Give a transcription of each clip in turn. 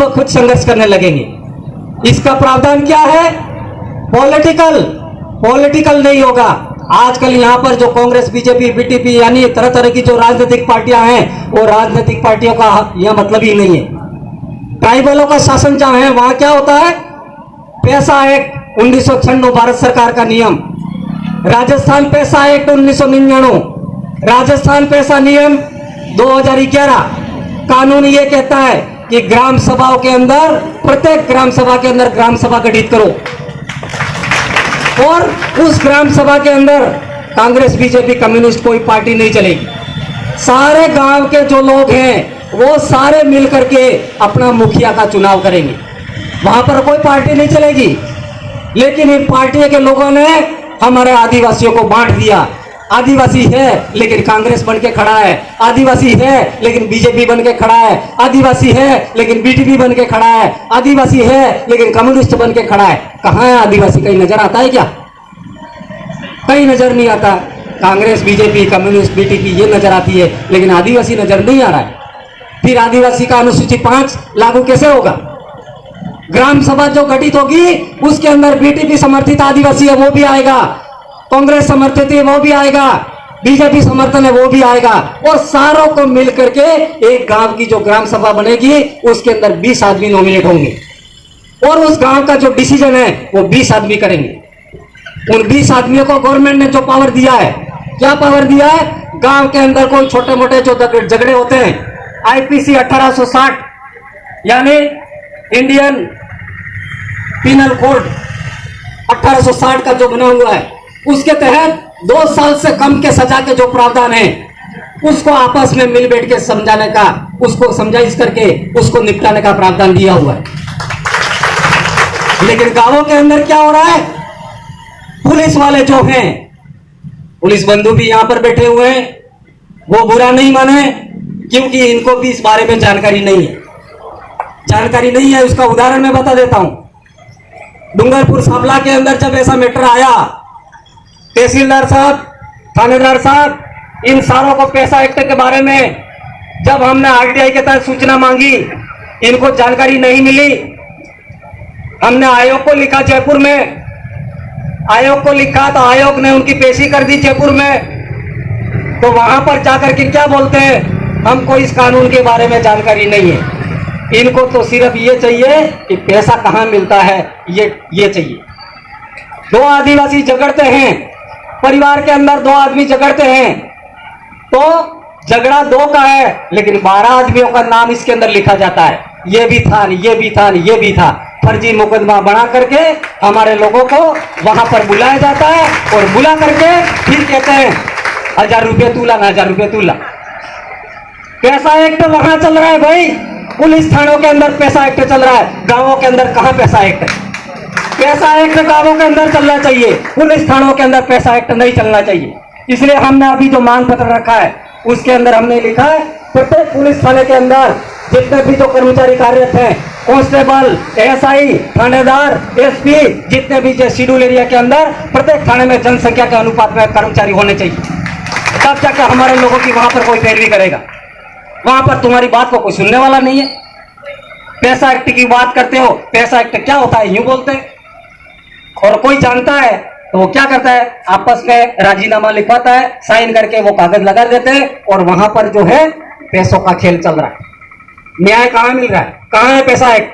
वो खुद संघर्ष करने लगेंगे। इसका प्रावधान क्या है? पॉलिटिकल नहीं होगा। आजकल यहाँ पर जो कांग्रेस, बीजेपी, बीटीपी यानी तरह तरह की जो राजनीतिक पार्टियां हैं, वो राजनीतिक पार्टियों का यह मतलब ही नहीं है। ट्राइबलों का शासन जहां है वहां क्या होता है? पैसा एक्ट 1996 भारत सरकार का नियम, राजस्थान पैसा एक्ट 1999, राजस्थान पैसा नियम 2011। कानून ये कहता है कि ग्राम सभाओं के अंदर, प्रत्येक ग्राम सभा के अंदर ग्राम सभा गठित करो और उस ग्राम सभा के अंदर कांग्रेस, बीजेपी, कम्युनिस्ट कोई पार्टी नहीं चलेगी। सारे गांव के जो लोग हैं वो सारे मिल करके अपना मुखिया का चुनाव करेंगे। वहां पर कोई पार्टी नहीं चलेगी। लेकिन इन पार्टी के लोगों ने हमारे आदिवासियों को बांट दिया। आदिवासी है लेकिन कांग्रेस बन के खड़ा है, आदिवासी है लेकिन बीजेपी बन के खड़ा है, आदिवासी है लेकिन बीटीपी बन के खड़ा है, आदिवासी है लेकिन कम्युनिस्ट बन के खड़ा है। कहां है आदिवासी? कहीं नजर आता है क्या? कहीं नजर नहीं आता। कांग्रेस, बीजेपी, कम्युनिस्ट, बीटीपी ये नजर आती है, लेकिन आदिवासी नजर नहीं आ रहा है। फिर आदिवासी का अनुसूची 5 लागू कैसे होगा? ग्राम सभा जो गठित होगी उसके अंदर बीटीपी समर्थित आदिवासी है वो भी आएगा, कांग्रेस समर्थित है वो भी आएगा, बीजेपी समर्थन है वो भी आएगा, और सारों को मिल करके एक गांव की जो ग्राम सभा बनेगी उसके अंदर 20 आदमी नॉमिनेट होंगे और उस गांव का जो डिसीजन है वो 20 आदमी करेंगे। उन 20 आदमियों को गवर्नमेंट ने जो पावर दिया है, क्या पावर दिया है? गांव के अंदर कोई छोटे मोटे जो झगड़े होते हैं, आईपीसी 1860 यानी इंडियन पिनल कोड 1860 का जो बना हुआ है, उसके तहत 2 साल से कम के सजा के जो प्रावधान है उसको आपस में मिल बैठ के समझाने का, उसको समझाइश करके उसको निपटाने का प्रावधान दिया हुआ है। लेकिन गांवों के अंदर क्या हो रहा है? पुलिस वाले जो हैं, पुलिस बंधु भी यहां पर बैठे हुए हैं, वो बुरा नहीं माने क्योंकि इनको भी इस बारे में जानकारी नहीं है। जानकारी नहीं है उसका उदाहरण मैं बता देता हूं। डूंगरपुर साबला के अंदर जब ऐसा मैटर आया, तहसीलदार साहब, थानेदार साहब, इन सारों को पैसा एक्ट के बारे में जब हमने आरटीआई के तहत सूचना मांगी, इनको जानकारी नहीं मिली। हमने आयोग को लिखा, जयपुर में आयोग को लिखा तो आयोग ने उनकी पेशी कर दी जयपुर में। तो वहां पर जाकर के क्या बोलते हैं? हमको इस कानून के बारे में जानकारी नहीं है। इनको तो सिर्फ ये चाहिए कि पैसा कहां मिलता है, ये चाहिए। 2 आदिवासी झगड़ते हैं, परिवार के अंदर 2 आदमी झगड़ते हैं, तो झगड़ा 2 का है लेकिन 12 आदमियों का नाम इसके अंदर लिखा जाता है। ये भी था, ये भी था, ये भी था। फर्जी मुकदमा बना करके हमारे लोगों को वहां पर बुलाया जाता है और बुला करके फिर कहते हैं 1000 रुपये तू ला, 1000 रुपये तू ला। पैसा एक्ट वहां चल रहा है भाई, पुलिस थानों के अंदर पैसा एक्ट चल रहा है, गांवों के अंदर कहां पैसा एक्ट है? पैसा एक्ट गांवों के अंदर चलना चाहिए, पुलिस थानों के अंदर पैसा एक्ट नहीं चलना चाहिए। इसलिए हमने अभी जो मांग पत्र रखा है उसके अंदर हमने लिखा है प्रत्येक पुलिस थाने के अंदर जितने भी जो कर्मचारी कार्यरत हैं, कांस्टेबल, एएसआई, थानेदार, एसपी, जितने भी जो शेड्यूल एरिया के अंदर प्रत्येक थाने में जनसंख्या के अनुपात में कर्मचारी होने चाहिए। तब जाकर हमारे लोगों की वहां पर कोई पैरवी करेगा। वहां पर तुम्हारी बात को कोई सुनने वाला नहीं है। पैसा एक्ट की बात करते हो, पैसा एक्ट क्या होता है यूं बोलते हैं, और कोई जानता है तो वो क्या करता है? आपस में राजीनामा लिखवाता है, साइन करके वो कागज लगा देते हैं और वहां पर जो है पैसों का खेल चल रहा है। न्याय कहां मिल रहा है? कहां है पैसा एक्ट?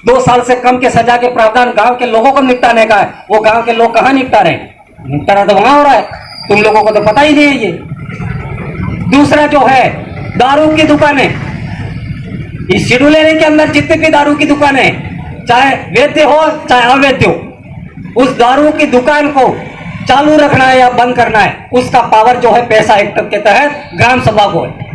2 साल से कम के सजा के प्रावधान गांव के लोगों को निपटाने का है, वो गांव के लोग कहां निपटा रहे हैं? निपटारा तो वहां हो रहा है, तुम लोगों को तो पता ही नहीं है ये। दूसरा जो है दारू की दुकानें, इस शेड्यूल एरिया के अंदर जितने भी दारू की दुकानें, चाहे वैध हो चाहे अवैध हो, उस दारू की दुकान को चालू रखना है या बंद करना है, उसका पावर जो है पैसा एक्ट के तहत ग्राम सभा को है।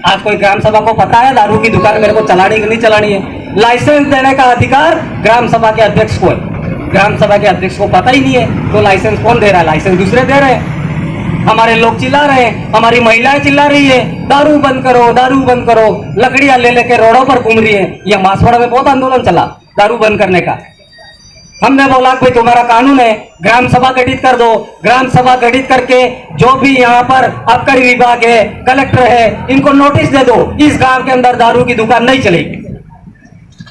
आज कोई ग्राम सभा को पता है दारू की दुकान मेरे को चलानी कि नहीं चलानी है? लाइसेंस देने का अधिकार ग्राम सभा के अध्यक्ष को है। ग्राम सभा के अध्यक्ष को पता ही नहीं है तो लाइसेंस कौन दे रहा है? लाइसेंस दूसरे दे रहे हैं। हमारे लोग चिल्ला रहे हैं, हमारी महिलाएं चिल्ला रही है दारू बंद करो, दारू बंद करो, लकड़ियां ले लेके रोडों पर घूम रही है। यह मासवाड़ा में बहुत आंदोलन चला दारू बंद करने का। हमने बोला भाई तुम्हारा कानून है, ग्राम सभा गठित कर दो। ग्राम सभा गठित करके जो भी यहाँ पर आबकारी विभाग है, कलेक्टर है, इनको नोटिस दे दो, इस गांव के अंदर दारू की दुकान नहीं चलेगी।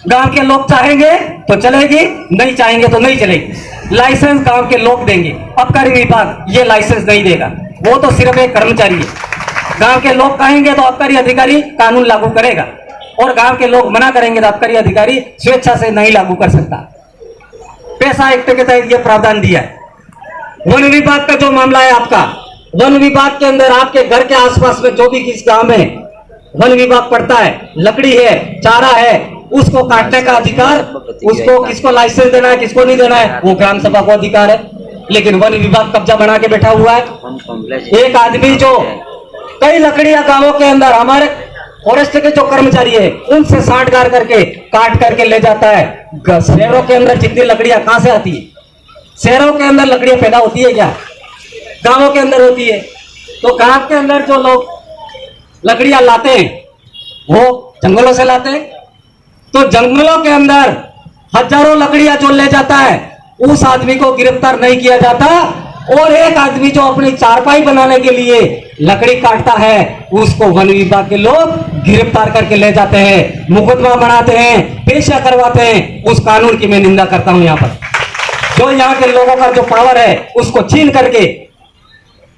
गांव के लोग चाहेंगे तो चलेगी, नहीं चाहेंगे तो नहीं चलेगी। लाइसेंस गांव के लोग देंगे, आबकारी विभाग ये लाइसेंस नहीं देगा, वो तो सिर्फ एक कर्मचारी है। गांव के लोग कहेंगे तो आबकारी अधिकारी कानून लागू करेगा, और गांव के लोग मना करेंगे तो आबकारी अधिकारी स्वेच्छा से नहीं लागू कर सकता। पैसा एक्ट के तहत यह प्रावधान दिया है। वन विभाग का जो मामला है आपका, वन विभाग के अंदर आपके घर के आसपास में जो भी किस गांव में वन विभाग पड़ता है, लकड़ी है, चारा है, उसको काटने का अधिकार, उसको किसको लाइसेंस देना है, किसको नहीं देना है, वो ग्राम सभा को अधिकार है। लेकिन वन विभाग कब्जा बना के बैठा हुआ है। एक आदमी जो कई लकड़ियां गांवों के अंदर हमारे फॉरेस्ट के जो कर्मचारी है उनसे साठगार करके काट करके ले जाता है। शहरों के अंदर जितनी लकड़ियां कहां से आती है? शहरों के अंदर लकड़ियां पैदा होती है क्या? गांवों के अंदर होती है। तो गांव के अंदर जो लोग लकड़ियां लाते हैं वो जंगलों से लाते हैं। तो जंगलों के अंदर हजारों लकड़ियां जो ले जाता है उस आदमी को गिरफ्तार नहीं किया जाता, और एक आदमी जो अपनी चारपाई बनाने के लिए लकड़ी काटता है उसको वन विभाग के लोग गिरफ्तार करके ले जाते हैं, मुकदमा बनाते हैं, पेशा करवाते हैं। उस कानून की मैं निंदा करता हूं। यहाँ पर जो यहाँ के लोगों का जो पावर है उसको छीन करके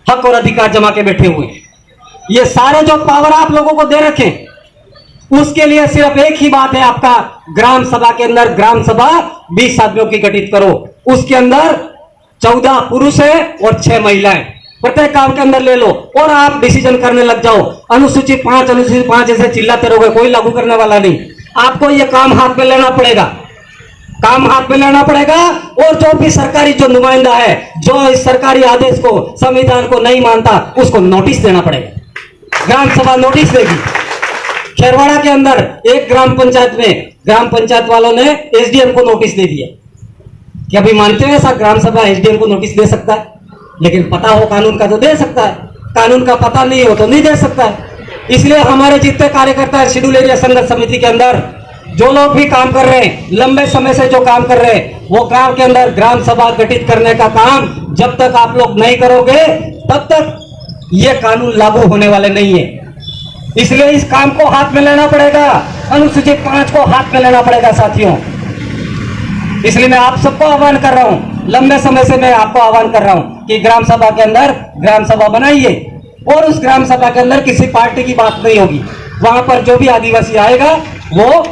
हक और अधिकार जमा के बैठे हुए हैं। ये सारे जो पावर आप लोगों को दे रखे, उसके लिए सिर्फ एक ही बात है आपका, ग्राम सभा के अंदर ग्राम सभा 20 आदमियों की गठित करो, उसके अंदर 14 पुरुष है और 6 महिलाएं, प्रत्येक काम के अंदर ले लो और आप डिसीजन करने लग जाओ। अनुसूचित 5 ऐसे चिल्लाते रहोगे, कोई लागू करने वाला नहीं। आपको ये काम हाथ में लेना पड़ेगा, काम हाथ में लेना पड़ेगा। और जो भी सरकारी जो नुमाइंदा है जो इस सरकारी आदेश को, संविधान को नहीं मानता, उसको नोटिस देना पड़ेगा। ग्राम सभा नोटिस देगी। खेरवाड़ा के अंदर एक ग्राम पंचायत में ग्राम पंचायत वालों ने एसडीएम को नोटिस दे दिया। क्या अभी मानते हैं ऐसा ग्राम सभा एसडीएम को नोटिस दे सकता है? लेकिन पता हो कानून का तो दे सकता है, कानून का पता नहीं हो तो नहीं दे सकता है। इसलिए हमारे जितने कार्यकर्ता है शेड्यूल एरिया संघर्ष समिति के अंदर, जो लोग भी काम कर रहे हैं, लंबे समय से जो काम कर रहे हैं, वो गांव के अंदर ग्राम सभा गठित करने का काम जब तक आप लोग नहीं करोगे तब तक ये कानून लागू होने वाले नहीं है। इसलिए इस काम को हाथ में लेना पड़ेगा, अनुसूचित 5 को हाथ में लेना पड़ेगा साथियों। इसलिए मैं आप सबको आह्वान कर रहा हूं, लंबे समय से मैं आपको आह्वान कर रहा हूं कि ग्राम सभा के अंदर ग्राम सभा बनाइए, और उस ग्राम सभा के अंदर किसी पार्टी की बात नहीं होगी। वहां पर जो भी आदिवासी आएगा वो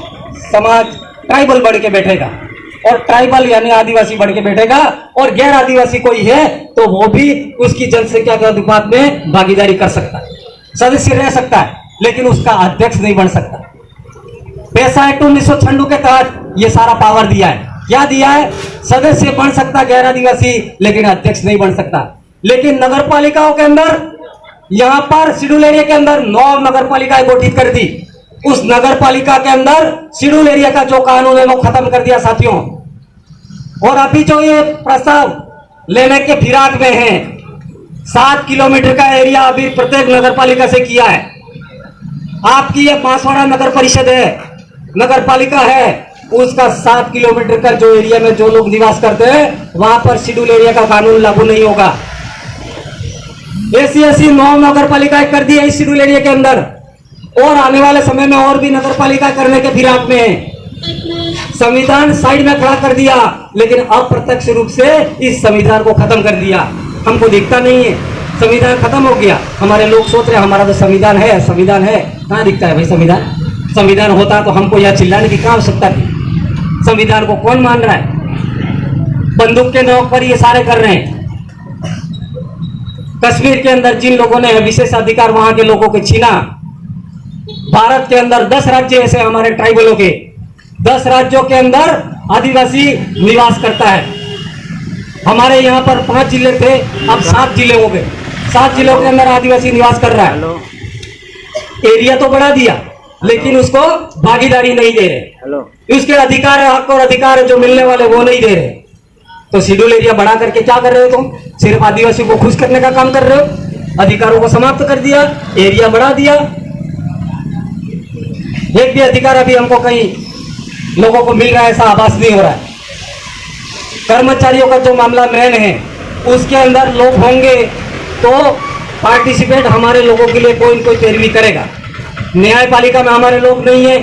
समाज ट्राइबल बढ़ के बैठेगा, और ट्राइबल यानी आदिवासी बढ़ के बैठेगा, और गैर आदिवासी कोई है तो वो भी उसकी जनसंख्या के अनुपात में भागीदारी कर सकता है, सदस्य रह सकता है, लेकिन उसका अध्यक्ष नहीं बन सकता। पैसा एक्ट 1996 के तहत ये सारा पावर दिया है। क्या दिया है? सदस्य बन सकता गैर आदिवासी, लेकिन अध्यक्ष नहीं बन सकता। लेकिन नगर पालिकाओं के अंदर, यहां पर शेड्यूल एरिया के अंदर 9 नगर पालिकाएं गठित कर दी। उस नगर पालिका के अंदर शेड्यूल एरिया का जो कानून है वो खत्म कर दिया साथियों। और अभी जो ये प्रस्ताव लेने के फिराक में है, 7 किलोमीटर का एरिया अभी प्रत्येक नगर पालिका से किया है। आपकी ये बांसवाड़ा नगर परिषद है, नगर पालिका है, उसका 7 किलोमीटर का जो एरिया में जो लोग निवास करते हैं वहां पर शेड्यूल एरिया का कानून लागू नहीं होगा। ऐसी 9 नगर पालिकाएं कर दी है इस शेड्यूल एरिया के अंदर, और आने वाले समय में और भी नगर पालिका करने के फिराक में है। संविधान साइड में खड़ा कर दिया, लेकिन अप्रत्यक्ष रूप से इस संविधान को खत्म कर दिया। हमको दिखता नहीं है, संविधान खत्म हो गया। हमारे लोग सोच रहे हैं हमारा तो संविधान है, संविधान है, कहाँ दिखता है भाई संविधान? संविधान होता तो हमको यह चिल्लाने की क्या आवश्यकता थी? संविधान को कौन मान रहा है? बंदूक के नोक पर ये सारे कर रहे हैं। कश्मीर के अंदर जिन लोगों ने विशेष अधिकार वहां के लोगों के छीना, भारत के अंदर 10 राज्य ऐसे हमारे ट्राइबलों के, 10 राज्यों के अंदर आदिवासी निवास करता है। हमारे यहाँ पर 5 जिले थे, अब 7 जिले हो गए। 7 जिलों के अंदर आदिवासी निवास कर रहा है। एरिया तो बढ़ा दिया, लेकिन उसको भागीदारी नहीं दे रहे। उसके अधिकार है, हक और अधिकार है जो मिलने वाले वो नहीं दे रहे। तो शेड्यूल एरिया बढ़ा करके क्या कर रहे हो तुम? सिर्फ आदिवासियों को खुश करने का काम कर रहे हो। अधिकारों को समाप्त कर दिया, एरिया बढ़ा दिया। एक भी अधिकार अभी हमको कहीं लोगों को मिल रहा है ऐसा आभास नहीं हो रहा है। कर्मचारियों का जो मामला मेन है उसके अंदर लोग होंगे तो पार्टिसिपेट हमारे लोगों के लिए कोई न कोई पैरवी करेगा। न्यायपालिका में हमारे लोग नहीं है,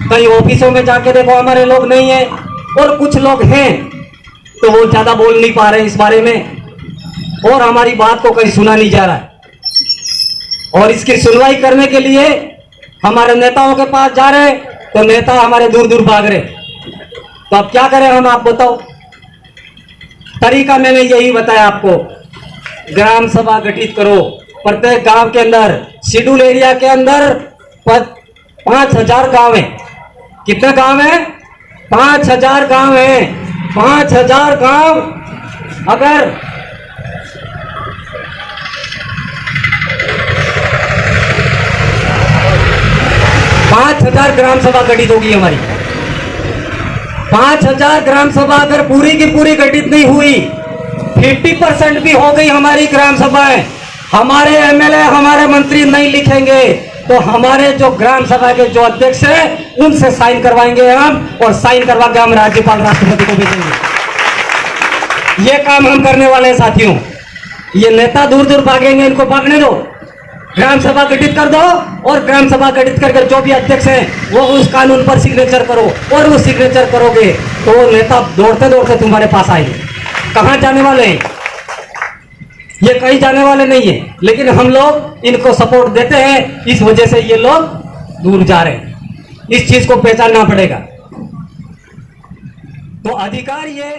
कई ऑफिसों में जाके देखो हमारे लोग नहीं है, और कुछ लोग हैं तो वो ज्यादा बोल नहीं पा रहे इस बारे में, और हमारी बात को कहीं सुना नहीं जा रहा है। और इसकी सुनवाई करने के लिए हमारे नेताओं के पास जा रहे तो नेता हमारे दूर दूर भाग रहे। तो अब क्या करें हम, आप बताओ। तरीका मैंने यही बताया आपको, ग्राम सभा गठित करो प्रत्येक गांव के अंदर। शेड्यूल एरिया के अंदर 5,000 गांव है। कितने गांव है? 5,000 गांव है। 5,000 गांव अगर 5,000 ग्राम सभा गठित होगी हमारी। 5,000 ग्राम सभा अगर पूरी की पूरी गठित नहीं हुई, 50% भी हो गई हमारी ग्राम सभाएं, हमारे एमएलए हमारे मंत्री नहीं लिखेंगे तो हमारे जो ग्राम सभा के जो अध्यक्ष हैं उनसे साइन करवाएंगे हम, और साइन करवा के हम राज्यपाल राष्ट्रपति को भेजेंगे। ये काम हम करने वाले हैं साथियों। ये नेता दूर दूर भागेंगे, इनको भागने दो। ग्राम सभा गठित कर दो, और ग्राम सभा गठित करके जो भी अध्यक्ष हैं वो उस कानून पर सिग्नेचर करो, और वो सिग्नेचर करोगे तो वो नेता दौड़ते दौड़ते तुम्हारे पास आएंगे। कहां जाने वाले हैं? ये कहीं जाने वाले नहीं है, लेकिन हम लोग इनको सपोर्ट देते हैं, इस वजह से ये लोग दूर जा रहे हैं। इस चीज को पहचानना पड़ेगा। तो अधिकार ये